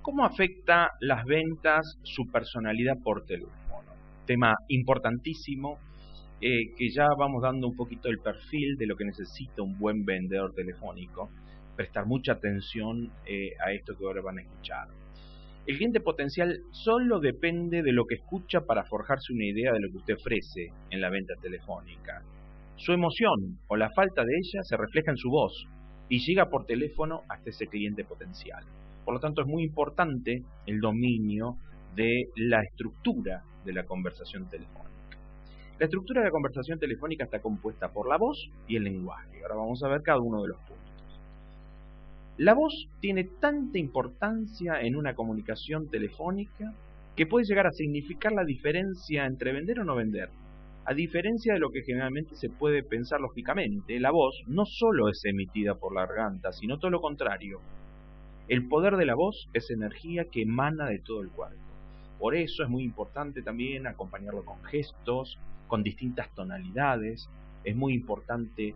¿Cómo afecta las ventas su personalidad por teléfono? Tema importantísimo, que ya vamos dando un poquito el perfil de lo que necesita un buen vendedor telefónico. Prestar mucha atención a esto que ahora van a escuchar. El cliente potencial solo depende de lo que escucha para forjarse una idea de lo que usted ofrece en la venta telefónica. Su emoción o la falta de ella se refleja en su voz y llega por teléfono hasta ese cliente potencial. Por lo tanto, es muy importante el dominio de la estructura de la conversación telefónica. La estructura de la conversación telefónica está compuesta por la voz y el lenguaje. Ahora vamos a ver cada uno de los puntos. La voz tiene tanta importancia en una comunicación telefónica que puede llegar a significar la diferencia entre vender o no vender. A diferencia de lo que generalmente se puede pensar lógicamente, la voz no solo es emitida por la garganta, sino todo lo contrario. El poder de la voz es energía que emana de todo el cuerpo. Por eso es muy importante también acompañarlo con gestos, con distintas tonalidades. Es muy importante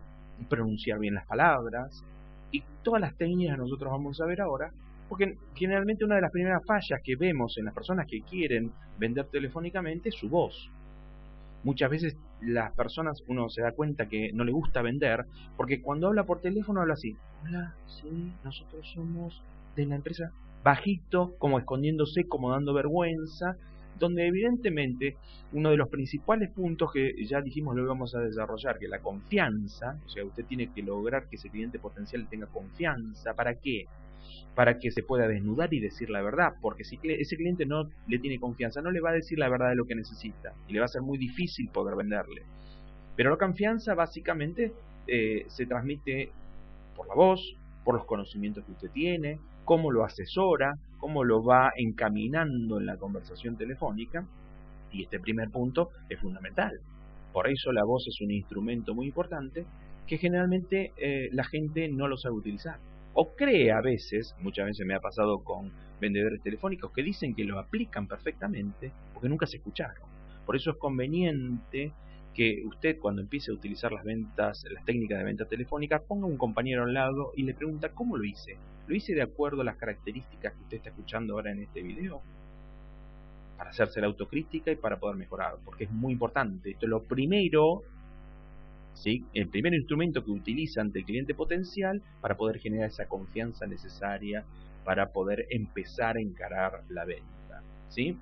pronunciar bien las palabras. Y todas las técnicas nosotros vamos a ver ahora, porque generalmente una de las primeras fallas que vemos en las personas que quieren vender telefónicamente es su voz. Muchas veces las personas, uno se da cuenta que no le gusta vender, porque cuando habla por teléfono habla así: hola, sí, nosotros somos de la empresa, bajito, como escondiéndose, como dando vergüenza, donde evidentemente uno de los principales puntos que ya dijimos lo vamos a desarrollar, que la confianza, o sea, usted tiene que lograr que ese cliente potencial tenga confianza. ¿Para qué? Para que se pueda desnudar y decir la verdad, porque si ese cliente no le tiene confianza, no le va a decir la verdad de lo que necesita y le va a ser muy difícil poder venderle. Pero la confianza básicamente se transmite por la voz, por los conocimientos que usted tiene, cómo lo asesora, cómo lo va encaminando en la conversación telefónica, y este primer punto es fundamental. Por eso la voz es un instrumento muy importante que generalmente la gente no lo sabe utilizar. O cree a veces, muchas veces me ha pasado con vendedores telefónicos que dicen que lo aplican perfectamente porque nunca se escucharon. Por eso es conveniente que usted, cuando empiece a utilizar las técnicas de venta telefónica, ponga un compañero al lado y le pregunta: ¿cómo lo hice? ¿Lo hice de acuerdo a las características que usted está escuchando ahora en este video? Para hacerse la autocrítica y para poder mejorar, porque es muy importante. Esto es lo primero, ¿sí? El primer instrumento que utiliza ante el cliente potencial para poder generar esa confianza necesaria para poder empezar a encarar la venta, ¿sí?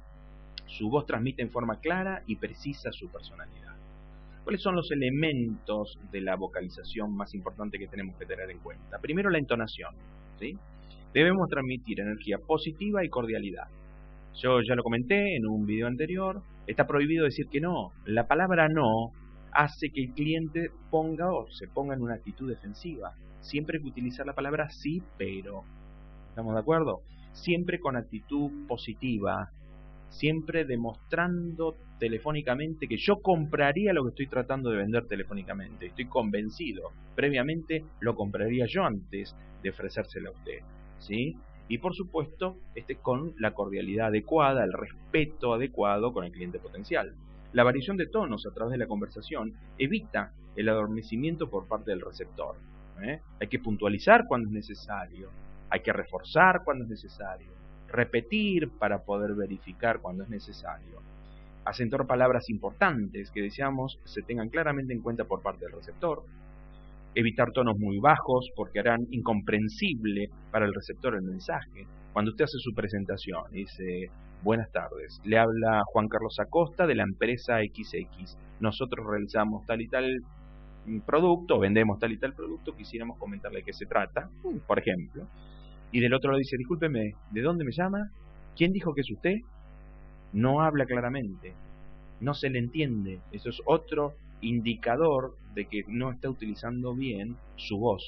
Su voz transmite en forma clara y precisa su personalidad. ¿Cuáles son los elementos de la vocalización más importantes que tenemos que tener en cuenta? Primero, la entonación, ¿sí? Debemos transmitir energía positiva y cordialidad. Yo ya lo comenté en un video anterior, está prohibido decir que no. La palabra no hace que el cliente se ponga en una actitud defensiva. Siempre hay que utilizar la palabra sí, pero. ¿Estamos de acuerdo? Siempre con actitud positiva, siempre demostrando telefónicamente que yo compraría lo que estoy tratando de vender telefónicamente. Estoy convencido. Previamente lo compraría yo antes de ofrecérselo a usted, ¿sí? Y por supuesto, con la cordialidad adecuada, el respeto adecuado con el cliente potencial. La variación de tonos a través de la conversación evita el adormecimiento por parte del receptor. Hay que puntualizar cuando es necesario, hay que reforzar cuando es necesario, repetir para poder verificar cuando es necesario. Acentuar palabras importantes que deseamos se tengan claramente en cuenta por parte del receptor. Evitar tonos muy bajos porque harán incomprensible para el receptor el mensaje. Cuando usted hace su presentación y dice: buenas tardes, le habla Juan Carlos Acosta de la empresa XX. Nosotros realizamos tal y tal producto, vendemos tal y tal producto, quisiéramos comentarle de qué se trata, por ejemplo. Y del otro lado dice: discúlpeme, ¿de dónde me llama? ¿Quién dijo que es usted? No habla claramente, no se le entiende. Eso es otro indicador de que no está utilizando bien su voz,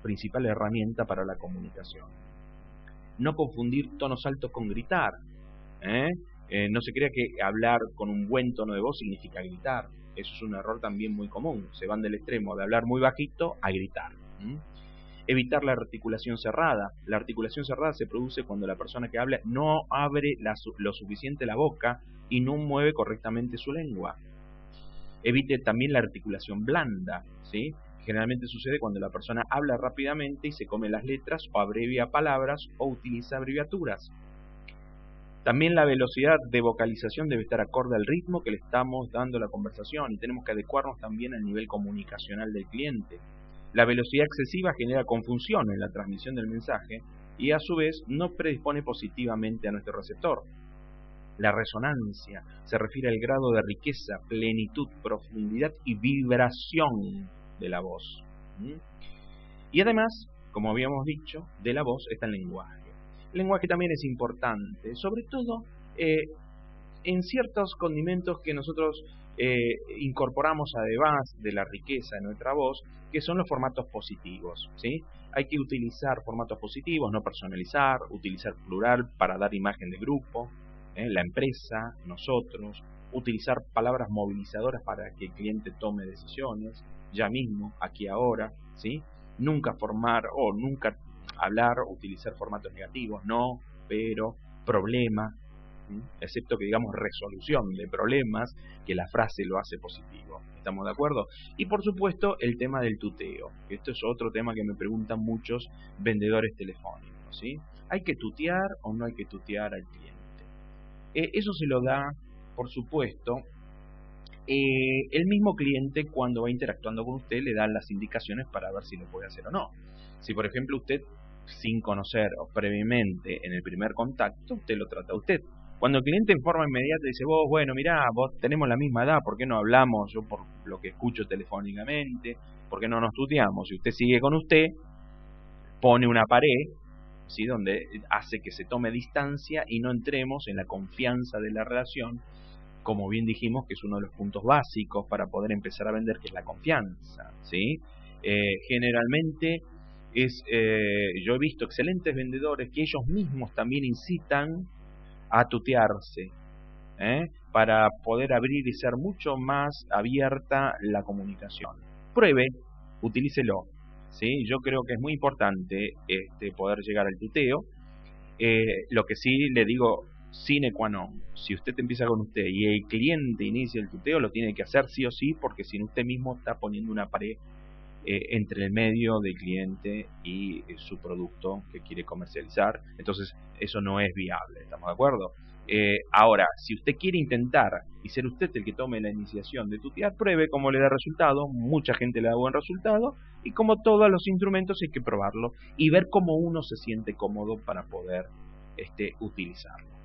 principal herramienta para la comunicación. No confundir tonos altos con gritar. No se crea que hablar con un buen tono de voz significa gritar. Eso es un error también muy común. Se van del extremo de hablar muy bajito a gritar. Evitar la articulación cerrada. La articulación cerrada se produce cuando la persona que habla no abre lo suficiente la boca y no mueve correctamente su lengua. Evite también la articulación blanda, ¿sí? Generalmente sucede cuando la persona habla rápidamente y se come las letras o abrevia palabras o utiliza abreviaturas. También la velocidad de vocalización debe estar acorde al ritmo que le estamos dando a la conversación y tenemos que adecuarnos también al nivel comunicacional del cliente. La velocidad excesiva genera confusión en la transmisión del mensaje y a su vez no predispone positivamente a nuestro receptor. La resonancia se refiere al grado de riqueza, plenitud, profundidad y vibración de la voz. Y además, como habíamos dicho, de la voz está el lenguaje. El lenguaje también es importante, sobre todo en ciertos condimentos que nosotros incorporamos además de la riqueza de nuestra voz, que son los formatos positivos, ¿sí? Hay que utilizar formatos positivos, no personalizar, utilizar plural para dar imagen de grupo, la empresa, nosotros, utilizar palabras movilizadoras para que el cliente tome decisiones, ya mismo, aquí ahora, ¿sí? Nunca formar o nunca hablar o utilizar formatos negativos, no, pero, problema, ¿sí? Excepto que digamos resolución de problemas, que la frase lo hace positivo. ¿Estamos de acuerdo? Y por supuesto el tema del tuteo. Esto es otro tema que me preguntan muchos vendedores telefónicos, ¿sí? ¿Hay que tutear o no hay que tutear al cliente? Eso se lo da, por supuesto, el mismo cliente cuando va interactuando con usted le da las indicaciones para ver si lo puede hacer o no. Si por ejemplo usted, sin conocer o previamente en el primer contacto, usted lo trata a usted. Cuando el cliente en forma inmediata dice, vos, bueno, mirá, vos tenemos la misma edad, ¿por qué no hablamos? Yo por lo que escucho telefónicamente, ¿por qué no nos tuteamos? Si usted sigue con usted, pone una pared, ¿sí? Donde hace que se tome distancia y no entremos en la confianza de la relación, como bien dijimos que es uno de los puntos básicos para poder empezar a vender, que es la confianza, ¿sí? Generalmente yo he visto excelentes vendedores que ellos mismos también incitan a tutearse, para poder abrir y ser mucho más abierta la comunicación. Pruebe, utilícelo, ¿sí? Yo creo que es muy importante poder llegar al tuteo. Lo que sí le digo, sine qua non, si usted empieza con usted y el cliente inicia el tuteo, lo tiene que hacer sí o sí, porque si no usted mismo está poniendo una pared entre el medio del cliente y su producto que quiere comercializar. Entonces eso no es viable, ¿estamos de acuerdo? Ahora, si usted quiere intentar y ser usted el que tome la iniciación de tutear, pruebe cómo le da resultado. Mucha gente le da buen resultado y como todos los instrumentos hay que probarlo y ver cómo uno se siente cómodo para poder utilizarlo.